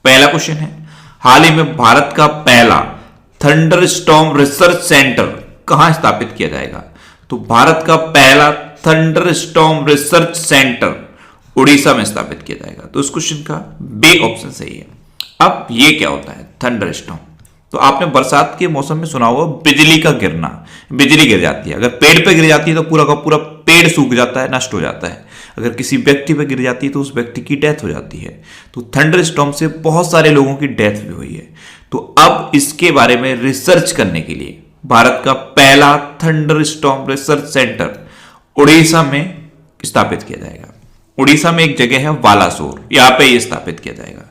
पहला क्वेश्चन है, हाल ही में भारत का पहला थंडरस्टॉर्म रिसर्च सेंटर कहां स्थापित किया जाएगा? तो भारत का पहला थंडरस्टॉर्म रिसर्च सेंटर उड़ीसा में स्थापित किया जाएगा। तो इस क्वेश्चन का बी ऑप्शन सही है। अब ये क्या होता है थंडरस्टॉर्म? तो आपने बरसात के मौसम में सुना होगा बिजली का गिरना, बिजली गिर जाती है। अगर पेड़ पे गिर जाती है तो पूरा का पूरा पेड़ सूख जाता है, नष्ट हो जाता है। अगर किसी व्यक्ति पे गिर जाती है तो उस व्यक्ति की डेथ हो जाती है। तो थंडरस्टॉर्म से बहुत सारे लोगों की डेथ भी हुई है। तो अब इसके बारे में रिसर्च करने के लिए भारत का पहला थंडरस्टॉर्म रिसर्च सेंटर उड़ीसा में स्थापित किया जाएगा। उड़ीसा में एक जगह है बालासोर, यहां पे ये स्थापित किया जाएगा।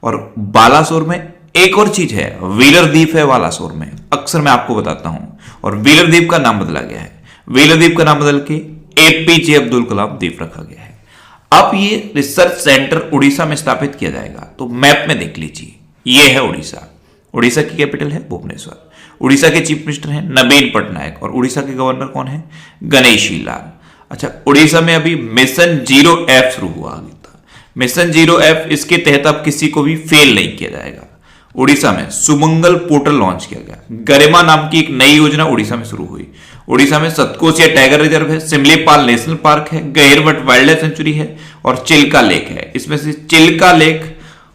और बालासोर में एक और चीज है, व्हीलर द्वीप है बालासोर में, अक्सर मैं आपको बताता हूं। और व्हीलर द्वीप का नाम बदला गया है, व्हीलर द्वीप का नाम बदल के एपीजे अब्दुल कलाम द्वीप रखा गया है। अब ये रिसर्च सेंटर उड़ीसा में स्थापित किया जाएगा। तो मैप में देख लीजिए, ये है उड़ीसा। उड़ीसा की कैपिटल है भुवनेश्वर। उड़ीसा के चीफ मिनिस्टर हैं नवीन पटनायक और उड़ीसा के गवर्नर कौन है? गणेशी लाल। अच्छा, उड़ीसा में अभी मिशन 0F शुरू हुआ था। मिशन 0F, इसके तहत अब किसी को भी फेल नहीं किया जाएगा। उड़ीसा में सुमंगल पोर्टल लॉन्च किया गया। गरिमा नाम की एक नई योजना उड़ीसा में शुरू हुई। उड़ीसा में सतकोसिया टाइगर रिजर्व है, सिमलीपाल नेशनल पार्क है, गहिरवट वाइल्ड लाइफ सेंचुरी है और चिल्का लेक है। इसमें से चिल्का लेक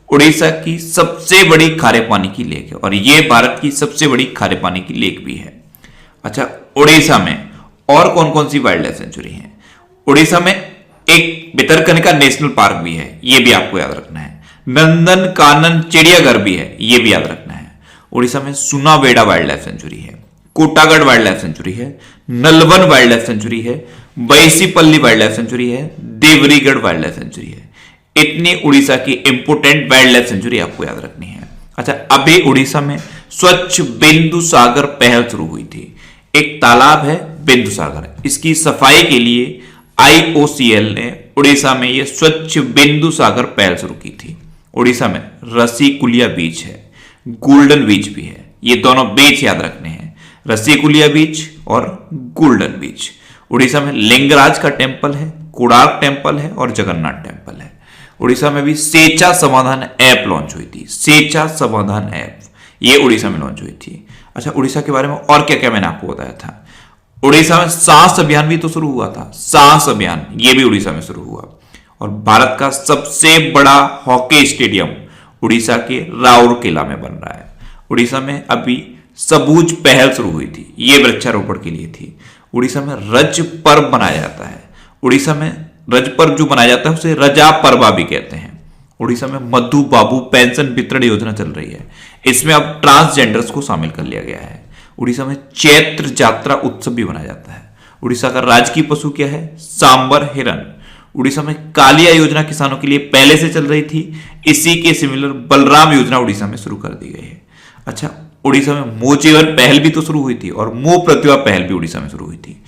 उड़ीसा की सबसे बड़ी खारे पानी की लेक है और यह भारत की सबसे बड़ी खारे पानी की लेक भी है। अच्छा, उड़ीसा में और कौन कौन सी वाइल्ड लाइफ सेंचुरी है? उड़ीसा में एक भितरकनिका नेशनल पार्क भी है, यह भी आपको याद रखना है। नंदन कानन चिड़ियाघर भी है, यह भी याद रखना है। उड़ीसा में सुनावेड़ा वाइल्ड लाइफ सेंचुरी है, कोटागढ़ वाइल्ड लाइफ सेंचुरी है, नलवन वाइल्ड लाइफ सेंचुरी है, बैसीपल्ली वाइल्ड लाइफ सेंचुरी है, देवरीगढ़ वाइल्ड लाइफ सेंचुरी है। इतनी उड़ीसा की इंपोर्टेंट वाइल्ड लाइफ सेंचुरी आपको याद रखनी है। अच्छा, अभी उड़ीसा में स्वच्छ बिंदु सागर पहल शुरू हुई थी। एक तालाब है बिंदु सागर, इसकी सफाई के लिए IOCL ने उड़ीसा में यह स्वच्छ बिंदु सागर पहल शुरू की थी। उड़ीसा में रसीकुलिया बीच है, गोल्डन बीच भी है। ये दोनों बीच याद रखने हैं, रसीकुलिया बीच और गोल्डन बीच। उड़ीसा में लिंगराज का टेम्पल है, कोणार्क टेम्पल है और जगन्नाथ टेम्पल है। उड़ीसा में भी सेचा समाधान ऐप लॉन्च हुई थी, सेचा समाधान ऐप, ये उड़ीसा में लॉन्च हुई थी। अच्छा, उड़ीसा के बारे में और क्या क्या मैंने आपको बताया था। उड़ीसा में सांस अभियान भी तो शुरू हुआ था, सांस अभियान ये भी उड़ीसा में शुरू हुआ। और भारत का सबसे बड़ा हॉकी स्टेडियम उड़ीसा के राउरकेला में बन रहा है। उड़ीसा में अभी सबूज पहल शुरू हुई थी, ये वृक्षारोपण के लिए थी। उड़ीसा में रज पर्व मनाया जाता है। उड़ीसा में रज पर्व जो मनाया जाता है उसे रजा पर्वा भी कहते हैं। उड़ीसा में मधु बाबू पेंशन वितरण योजना चल रही है, इसमें अब ट्रांसजेंडर्स को शामिल कर लिया गया है। उड़ीसा में चैत्र जात्रा उत्सव भी मनाया जाता है। उड़ीसा का राजकीय पशु क्या है? सांबर हिरन। उड़ीसा में कालिया योजना किसानों के लिए पहले से चल रही थी, इसी के सिमिलर बलराम योजना उड़ीसा में शुरू कर दी गई है। अच्छा, उड़ीसा में मो जीवन पहल भी तो शुरू हुई थी और मो प्रतिभा पहल भी उड़ीसा में शुरू हुई थी।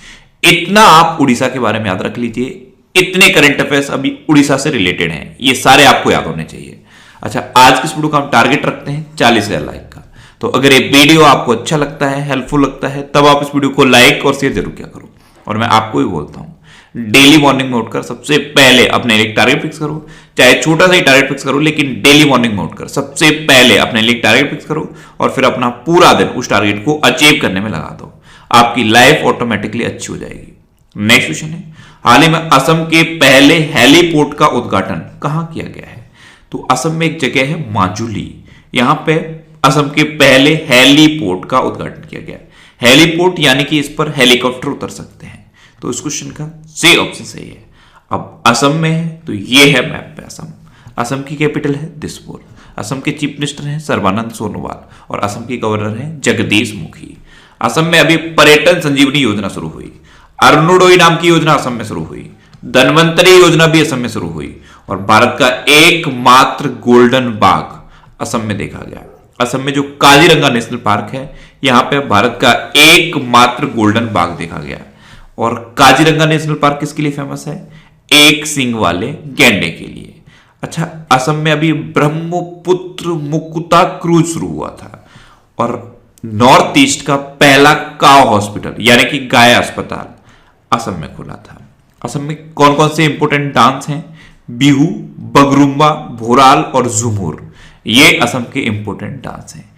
इतना आप उड़ीसा के बारे में याद रख लीजिए, इतने करंट अफेयर्स अभी उड़ीसा से रिलेटेड हैं, ये सारे आपको याद होने चाहिए। अच्छा, आज की इस वीडियो का हम टारगेट रखते हैं 40,000 लाइक का। तो अगर ये वीडियो आपको अच्छा लगता है, हेल्पफुल लगता है, तब आप इस वीडियो को लाइक और शेयर जरूर किया करो। और मैं आपको ही बोलता हूं, डेली मॉर्निंग में उठकर सबसे पहले अपने लिए टारगेट फिक्स करो, चाहे छोटा सा ही टारगेट फिक्स करो, लेकिन डेली मॉर्निंग में उठकर सबसे पहले अपने लिए टारगेट फिक्स करो और फिर अपना पूरा दिन उस टारगेट को अचीव करने में लगा दो। आपकी लाइफ ऑटोमेटिकली अच्छी हो जाएगी। नेक्स्ट क्वेश्चन है, हाल ही में असम के पहले हेलीपोर्ट का उद्घाटन कहां किया गया है? तो असम में एक जगह है माजुली, यहां पे असम के पहले हेलीपोर्ट का उद्घाटन किया गया है। हेलीपोर्ट यानी कि इस पर हेलीकॉप्टर उतर सकते हैं। तो इस क्वेश्चन का सी ऑप्शन सही है। अब असम में है तो ये है मैप पे असम। असम की कैपिटल है दिसपुर। असम के चीफ मिनिस्टर हैं सर्बानंद सोनोवाल और असम के गवर्नर हैं जगदीश मुखी। असम में अभी पर्यटन संजीवनी योजना शुरू हुई, अरुणोदय नाम की योजना असम में शुरू हुई, धनवंतरी योजना भी असम में शुरू हुई और भारत का एकमात्र गोल्डन बाघ असम में देखा गया। असम में जो काजीरंगा नेशनल पार्क है, यहां पे भारत का एकमात्र गोल्डन बाघ देखा गया। और काजीरंगा नेशनल पार्क किसके लिए फेमस है? एक सींग वाले गैंडे के लिए। अच्छा, असम में अभी ब्रह्मपुत्र मुकुता क्रूज शुरू हुआ था और नॉर्थ ईस्ट का पहला काव हॉस्पिटल यानी कि गाय अस्पताल असम में खुला था। असम में कौन कौन से इंपोर्टेंट डांस हैं? बिहू, बगरुम्बा, भोराल और झुमूर, ये असम के इंपोर्टेंट डांस हैं।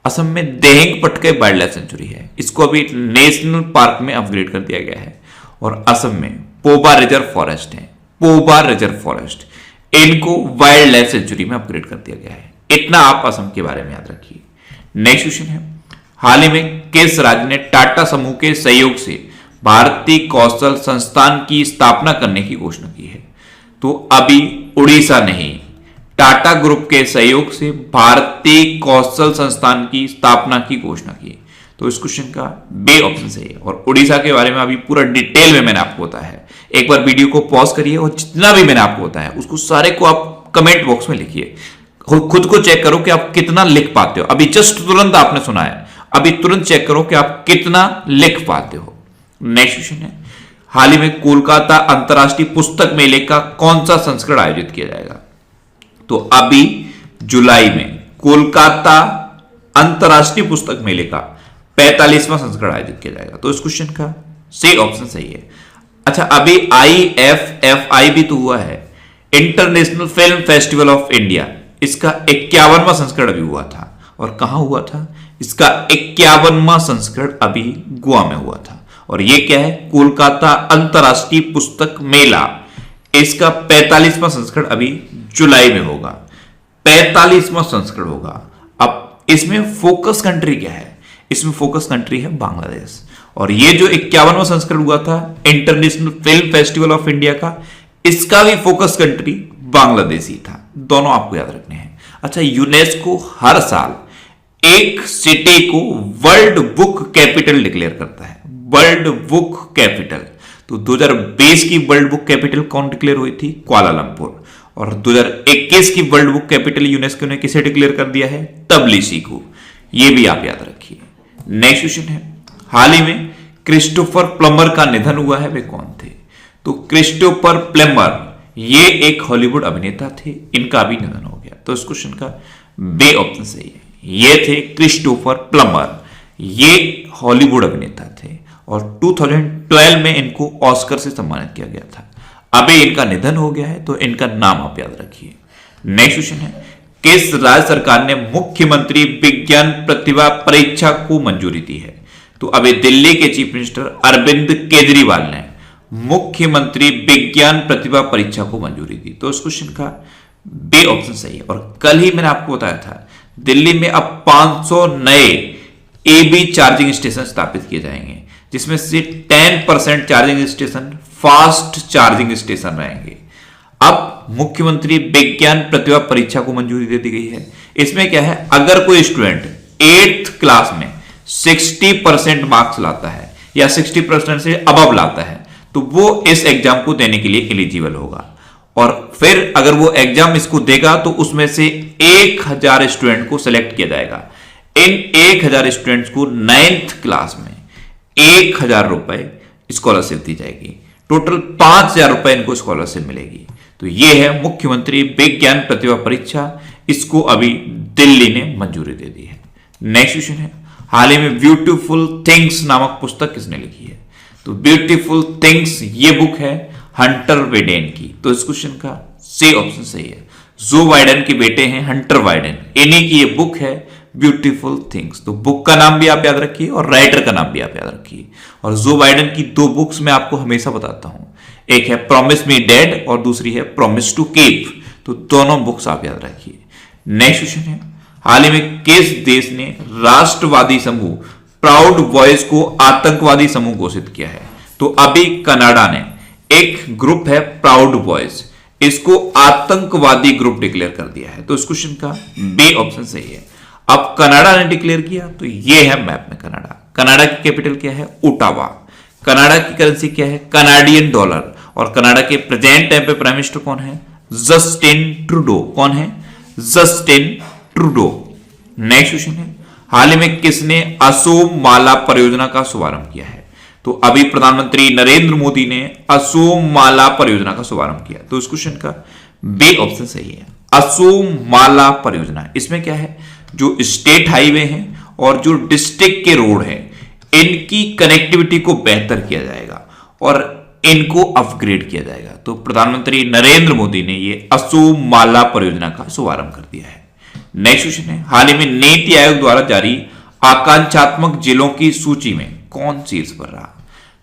असम में देहेंग पटकाई वाइल्ड लाइफ सेंचुरी है, इसको अभी नेशनल पार्क में अपग्रेड कर दिया गया है। और असम में पोबा रिजर्व फॉरेस्ट है, पोबा रिजर्व फॉरेस्ट, इनको वाइल्ड लाइफ सेंचुरी में अपग्रेड कर दिया गया है। इतना आप असम के बारे में याद रखिए। नेक्स्ट क्वेश्चन है, हाल ही में किस राज्य ने टाटा समूह के सहयोग से भारतीय कौशल संस्थान की स्थापना करने की घोषणा की है? तो अभी उड़ीसा ने ही टाटा ग्रुप के सहयोग से भारतीय कौशल संस्थान की स्थापना की घोषणा की। तो इस क्वेश्चन का बे ऑप्शन सही है। और उड़ीसा के बारे में अभी पूरा डिटेल में मैंने आपको बताया है। एक बार वीडियो को पॉज करिए और जितना भी मैंने आपको बताया उसको सारे को आप कमेंट बॉक्स में लिखिए, खुद को चेक करो कि आप कितना लिख पाते हो। अभी जस्ट तुरंत आपने सुना है, अभी तुरंत चेक करो कि आप कितना लिख पाते हो। नेक्स्ट क्वेश्चन है, हाल ही में कोलकाता अंतरराष्ट्रीय पुस्तक मेले का कौन सा संस्करण आयोजित किया जाएगा? तो अभी जुलाई में कोलकाता अंतरराष्ट्रीय पुस्तक मेले का 45वां संस्करण आयोजित किया जाएगा। तो इस क्वेश्चन का सही ऑप्शन सही है। अच्छा, अभी IFFI भी तो हुआ है, international film festival of India, इसका 51वां संस्करण अभी हुआ था। और कहां हुआ था? इसका 51वां संस्करण अभी गोवा में हुआ था। और यह क्या है? कोलकाता अंतरराष्ट्रीय पुस्तक मेला, इसका 45वां संस्करण अभी जुलाई में होगा, 45वां संस्करण होगा। अब इसमें फोकस कंट्री क्या है? इसमें फोकस कंट्री है बांग्लादेश। और ये जो 51वां संस्करण हुआ था international film festival of India का, इसका भी फोकस कंट्री बांग्लादेश ही था। दोनों आपको याद रखने हैं। अच्छा, यूनेस्को हर साल एक सिटी को वर्ल्ड बुक कैपिटल डिक्लेयर करता है, वर्ल्ड बुक कैपिटल। तो 2020 की वर्ल्ड बुक कैपिटल कौन डिक्लेयर हुई थी? कुआलालंपुर। और 2021 की वर्ल्ड बुक कैपिटल यूनेस्को ने किसे डिक्लेयर कर दिया है? तबिलिसी को। यह भी आप याद रखिए। नेक्स्ट क्वेश्चन है, हाल ही में क्रिस्टोफर प्लमर का निधन हुआ है, वे कौन थे? तो क्रिस्टोफर प्लमर ये एक हॉलीवुड अभिनेता थे, इनका भी निधन हो गया। तो इस क्वेश्चन का बे ऑप्शन सही है। ये थे क्रिस्टोफर प्लमर, ये हॉलीवुड अभिनेता थे और 2012 में इनको ऑस्कर से सम्मानित किया गया था। अभी इनका निधन हो गया है, तो इनका नाम आप याद रखिए। नेक्स्ट क्वेश्चन है, किस राज्य सरकार ने मुख्यमंत्री विज्ञान प्रतिभा परीक्षा को मंजूरी दी है? तो अभी दिल्ली के चीफ मिनिस्टर अरविंद केजरीवाल ने मुख्यमंत्री विज्ञान प्रतिभा परीक्षा को मंजूरी दी। तो इस क्वेश्चन का बे ऑप्शन सही है। और कल ही मैंने आपको बताया था, दिल्ली में अब 500 नए AB चार्जिंग स्टेशन स्थापित किए जाएंगे, जिसमें से 10% charging station fast charging station रहेंगे। अब मुख्यमंत्री विज्ञान प्रतिभा परीक्षा को मंजूरी दे दी गई है। इसमें क्या है, अगर कोई स्टूडेंट 8th क्लास में 60% मार्क्स लाता है या 60% से अबव लाता है, तो वो इस एग्जाम को देने के लिए एलिजिबल होगा। और फिर अगर वो एग्जाम इसको देगा तो उसमें से 1000 स्टूडेंट को सिलेक्ट किया जाएगा। इन 1000 स्टूडेंट्स को 9th क्लास में 1000 रुपए स्कॉलरशिप दी जाएगी। टोटल 5000 रुपए इनको स्कॉलरशिप मिलेगी। तो ये है मुख्यमंत्री विज्ञान प्रतिभा परीक्षा, इसको अभी दिल्ली ने मंजूरी दे दी है। नेक्स्ट क्वेश्चन है, हाल ही में ब्यूटीफुल थिंग्स नामक पुस्तक किसने लिखी है? तो ब्यूटीफुल थिंग्स ये बुक है हंटर वाइडेन की। तो इस क्वेश्चन का सही ऑप्शन सही है। जो वाइडेन के बेटे हैं हंटर वाइडेन, इन्हीं की ये बुक है ब्यूटीफुल थिंग्स। तो बुक का नाम भी आप याद रखिए और राइटर का नाम भी आप याद रखिए। और जो बाइडेन की 2 बुक्स मैं आपको हमेशा बताता हूं, एक है प्रॉमिस मी डैड और दूसरी है प्रॉमिस टू कीप। तो दोनों बुक्स आप याद रखिए। नेक्स्ट क्वेश्चन है, हाल ही में किस देश ने राष्ट्रवादी समूह प्राउड बॉयज को आतंकवादी समूह घोषित किया है? तो अभी कनाडा ने एक ग्रुप है प्राउड बॉयज, इसको आतंकवादी ग्रुप डिक्लेयर कर दिया है। तो इस क्वेश्चन का बी ऑप्शन सही है। अब कनाडा ने डिक्लेयर किया, तो ये है मैप में कनाडा। कनाडा की कैपिटल क्या है? ओटावा। कनाडा की करेंसी क्या है? Canadian dollar. और कनाडा के प्रेजेंट टाइम पे प्राइम मिनिस्टर कौन है? Justin Trudeau. कौन है? Justin Trudeau. नेक्स्ट क्वेश्चन है, हाल ही में किसने असोम माला परियोजना का शुभारंभ किया है? तो अभी प्रधानमंत्री नरेंद्र मोदी ने असोम माला परियोजना का शुभारंभ किया। तो इस क्वेश्चन का बी ऑप्शन सही है। असोम माला परियोजना, इसमें क्या है, जो स्टेट हाईवे हैं और जो डिस्ट्रिक्ट के रोड हैं, इनकी कनेक्टिविटी को बेहतर किया जाएगा और इनको अपग्रेड किया जाएगा। तो प्रधानमंत्री नरेंद्र मोदी ने ये असोम माला परियोजना का शुभारंभ कर दिया है। नेक्स्ट क्वेश्चन है, हाल ही में नीति आयोग द्वारा जारी आकांक्षात्मक जिलों की सूची में कौन शीर्ष पर रहा?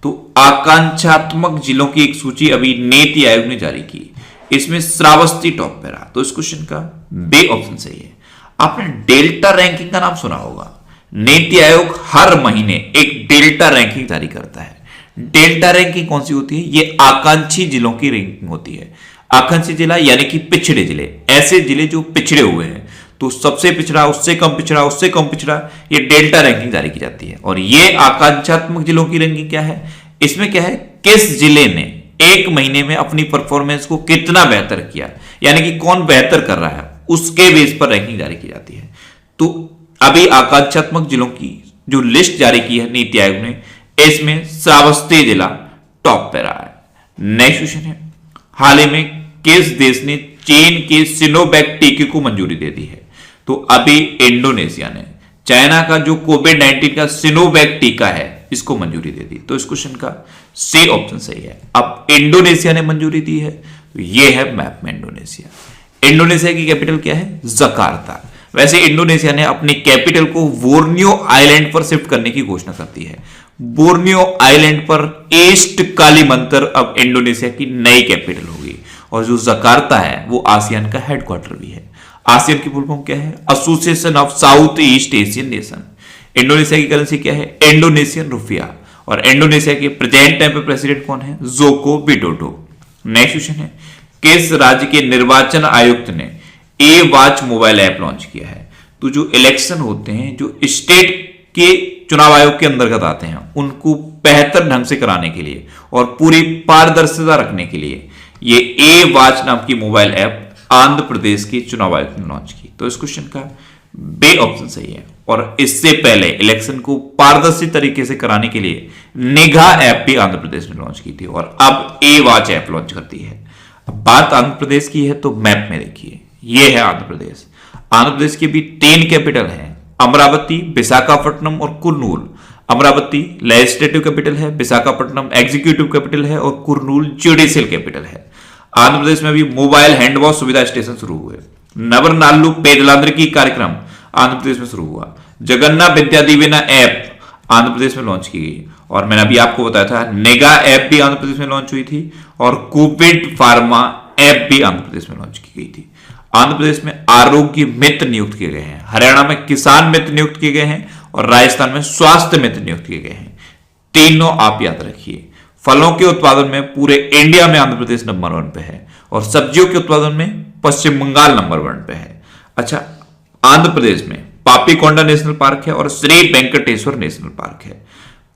तो आकांक्षात्मक जिलों की एक सूची अभी नीति आयोग ने जारी की, इसमें श्रावस्ती टॉप पे रहा। तो इस क्वेश्चन का बी ऑप्शन सही है। आपने डेल्टा रैंकिंग का नाम सुना होगा। नीति आयोग हर महीने एक डेल्टा रैंकिंग जारी करता है। डेल्टा रैंकिंग कौन सी होती है? ये आकांक्षी जिलों की रैंकिंग होती है। आकांक्षी जिला यानी कि पिछड़े जिले, ऐसे जिले जो पिछड़े हुए हैं, तो सबसे पिछड़ा, उससे कम पिछड़ा, उससे कम पिछड़ा, ये डेल्टा रैंकिंग जारी की जाती है। और ये आकांक्षात्मक जिलों की रैंकिंग क्या है? इसमें क्या है, किस जिले ने एक महीने में अपनी परफॉर्मेंस को कितना बेहतर किया, यानी कि कौन बेहतर कर रहा है, उसके बेस पर रैंकिंग जारी की जाती है। तो अभी आकांक्षात्मक जिलों की जो लिस्ट जारी की है नीति आयोग ने, इसमें श्रावस्ती जिला टॉप पे रहा है। नेक्स्ट क्वेश्चन है, हाल ही में किस देश ने चीन के सिनोवैक टीके को मंजूरी दे दी है? तो अभी इंडोनेशिया ने चाइना का जो कोविड-19 का सिनोवैक टीका है, इसको मंजूरी दे दी। तो इस क्वेश्चन का सी ऑप्शन सही है। अब इंडोनेशिया ने मंजूरी दी है, तो ये है मैप में इंडोनेशिया। इंडोनेशिया की कैपिटल क्या है? जकार्ता। वैसे इंडोनेशिया ने अपनी कैपिटल को बोर्नियो आइलैंड पर शिफ्ट करने की घोषणा कर दी है। बोर्नियो आइलैंड पर ईस्ट कालीमंतर अब इंडोनेशिया की नई कैपिटल होगी। और जो जकार्ता है वो आसियान का हेडक्वार्टर भी है। आसियान की फुल फॉर्म क्या है? Association of south east Asian nation. Indonesia की करेंसी क्या है? Indonesian rupiah. और इंडोनेशिया के प्रेजेंट टाइम पे प्रेसिडेंट कौन है? Joko Widodo. नेक्स्ट क्वेश्चन है, किस राज्य के निर्वाचन आयुक्त ने ए वॉच मोबाइल ऐप लॉन्च किया है? तो जो इलेक्शन होते हैं, जो स्टेट के चुनाव आयोग के अंतर्गत आते हैं, उनको बेहतर ढंग से कराने के लिए और पूरी पारदर्शिता रखने के लिए ये ए वॉच नाम की मोबाइल ऐप आंध्र प्रदेश के चुनाव आयोग ने लॉन्च की। तो इस क्वेश्चन का बी ऑप्शन सही है। और इससे पहले इलेक्शन को पारदर्शी तरीके से कराने के लिए निगाह ऐप भी आंध्र प्रदेश ने लॉन्च की थी और अब ए वॉच ऐप लॉन्च करती है। अब बात आंध्र प्रदेश की है तो मैप में देखिए, ये है आंध्र प्रदेश। आंध्र प्रदेश की भी 3 कैपिटल है, अमरावती, विशाखापट्टनम और कुर्नूल। अमरावती लेजिस्लेटिव कैपिटल है, विशाखापट्टनम एग्जीक्यूटिव कैपिटल है और कुर्नूल जुडिशियल कैपिटल है। आंध्र प्रदेश में भी मोबाइल हैंड वॉश सुविधा स्टेशन शुरू हुए। नवरनालू पेदलांद्रिकी कार्यक्रम आंध्र प्रदेश में शुरू हुआ। जगन्नाथ विद्या दीवेना ऐप आंध्र प्रदेश में लॉन्च की गई। और मैंने अभी आपको बताया था निगाह ऐप भी आंध्र प्रदेश में लॉन्च हुई थी और कोविड फार्मा ऐप भी आंध्र प्रदेश में लॉन्च की गई थी। आंध्र प्रदेश में आरोग्य मित्र नियुक्त किए गए हैं, हरियाणा में किसान मित्र नियुक्त किए गए हैं और राजस्थान में स्वास्थ्य मित्र नियुक्त किए गए हैं। तीनों आप याद रखिए। फलों के उत्पादन में पूरे इंडिया में आंध्र प्रदेश नंबर 1 पे है और सब्जियों के उत्पादन में पश्चिम बंगाल नंबर 1 पे है। अच्छा, आंध्र प्रदेश में पापीकोंडा नेशनल पार्क है और श्री वेंकटेश्वर नेशनल पार्क है।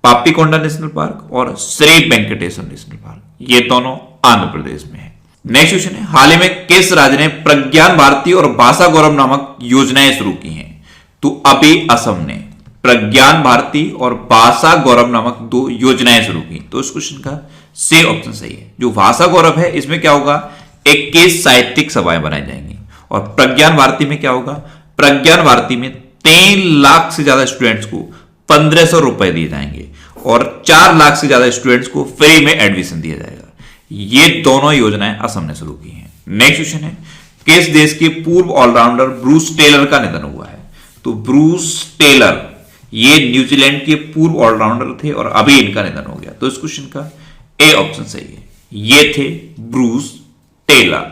पापीकोंडा नेशनल पार्क और श्री वेंकटेश्वर नेशनल पार्क, ये दोनों आंध्र प्रदेश में है। नेक्स्ट क्वेश्चन है, हाल ही में किस राज्य ने प्रज्ञान भारती और भाषा गौरव नामक योजनाएं शुरू की हैं? तो अभी असम ने प्रज्ञान भारती और भाषा गौरव नामक 2 योजनाएं शुरू की। तो इस क्वेश्चन का सी ऑप्शन सही है। जो भाषा गौरव है, इसमें क्या होगा, 21 साहित्यिक सभाएं बनाई जाएंगी। और प्रज्ञान भारती में क्या होगा, प्रज्ञान भारती में 3 लाख से ज्यादा स्टूडेंट्स को 1500 रुपए दिए जाएंगे और 4 लाख से ज्यादा स्टूडेंट्स को फ्री में एडमिशन दिया जाएगा। ये दोनों योजनाएं असम ने शुरू की हैं। नेक्स्ट क्वेश्चन है, किस देश के पूर्व ऑलराउंडर ब्रूस टेलर का निधन हुआ है? तो ब्रूस टेलर ये न्यूजीलैंड के पूर्व ऑलराउंडर थे और अभी इनका निधन हो गया। तो इस क्वेश्चन का ए ऑप्शन सही है। ये थे ब्रूस टेलर।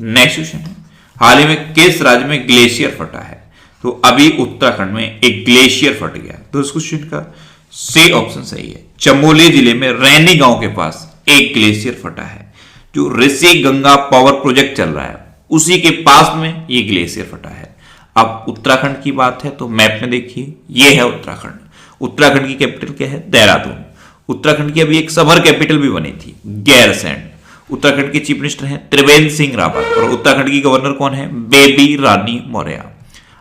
नेक्स्ट क्वेश्चन है, हाल ही में किस राज्य में ग्लेशियर फटा है? तो अभी उत्तराखंड में एक ग्लेशियर फट गया। तो इस क्वेश्चन का सी ऑप्शन सही है। चमोली जिले में रैनी गांव के पास एक ग्लेशियर फटा है। जो ऋषि गंगा पावर प्रोजेक्ट चल रहा है, उसी के पास में ये ग्लेशियर फटा है। अब उत्तराखंड की बात है तो मैप में देखिए, ये है उत्तराखंड। उत्तराखंड की कैपिटल क्या है? देहरादून। उत्तराखंड की अभी एक समर कैपिटल भी बनी थी, गैरसैंण। उत्तराखंड के चीफ मिनिस्टर हैं त्रिवेंद्र सिंह रावत और उत्तराखंड की गवर्नर कौन है? बेबी रानी मौर्य।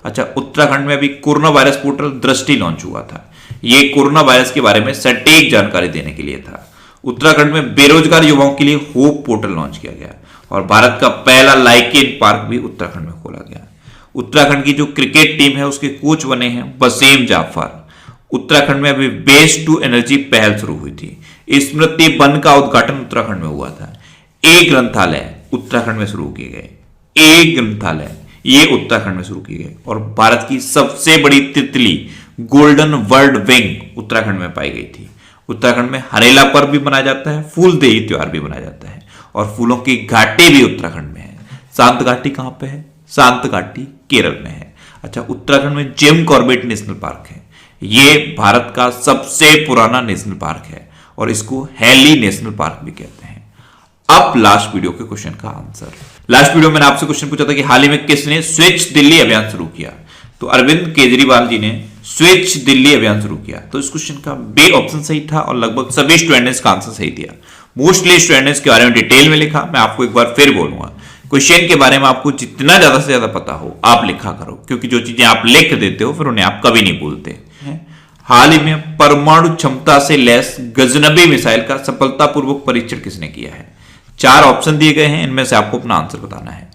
अच्छा, उत्तराखंड में अभी कोरोना वायरस पोर्टल दृष्टि लॉन्च हुआ था। ये कोरोना वायरस के बारे में सटीक जानकारी देने के लिए था। उत्तराखंड में बेरोजगार युवाओं के लिए होप पोर्टल लॉन्च किया गया और भारत का पहला लाइकेन पार्क भी उत्तराखंड में खोला गया। उत्तराखंड की जो क्रिकेट टीम है उसके कोच बने हैं वसीम जाफर। उत्तराखंड में अभी वेस्ट टू एनर्जी पहल शुरू हुई थी। स्मृति वन का उद्घाटन उत्तराखंड में हुआ था। ग्रंथालय उत्तराखंड में शुरू किए गए। ग्रंथालय ये उत्तराखंड में शुरू की गई। और भारत की सबसे बड़ी तितली गोल्डन वर्ल्ड विंग उत्तराखंड में पाई गई थी। उत्तराखंड में हरेला पर्व भी मनाया जाता है, फूलदेई त्योहार भी मनाया जाता है, और फूलों की घाटी भी उत्तराखंड में है। शांत घाटी कहां पे है? शांत घाटी केरल में है। अच्छा, उत्तराखंड में जिम कॉर्बेट नेशनल पार्क है। ये भारत का सबसे पुराना नेशनल पार्क है और इसको हैली नेशनल पार्क भी कहते हैं। अब लास्ट वीडियो के क्वेश्चन का आंसर। लास्ट वीडियो में मैंने आपसे क्वेश्चन पूछा था कि हाल ही में किसने स्विच दिल्ली अभियान शुरू किया? तो अरविंद केजरीवाल जी ने स्विच दिल्ली अभियान शुरू किया। तो इस क्वेश्चन का बी ऑप्शन सही था और लगभग सभी स्टूडेंट ने इसका आंसर सही दिया। मोस्टली स्टूडेंट ने इसके बारे में डिटेल में लिखा। मैं आपको एक बार फिर बोलूंगा, क्वेश्चन के बारे में आपको जितना ज्यादा से ज्यादा पता हो आप लिखा करो, क्योंकि जो चीजें आप लिख देते हो फिर उन्हें आप कभी नहीं भूलते। हाल ही में परमाणु क्षमता से लैस गजनबी मिसाइल का सफलतापूर्वक परीक्षण किसने किया है? 4 ऑप्शन दिए गए हैं, इनमें से आपको अपना आंसर बताना है।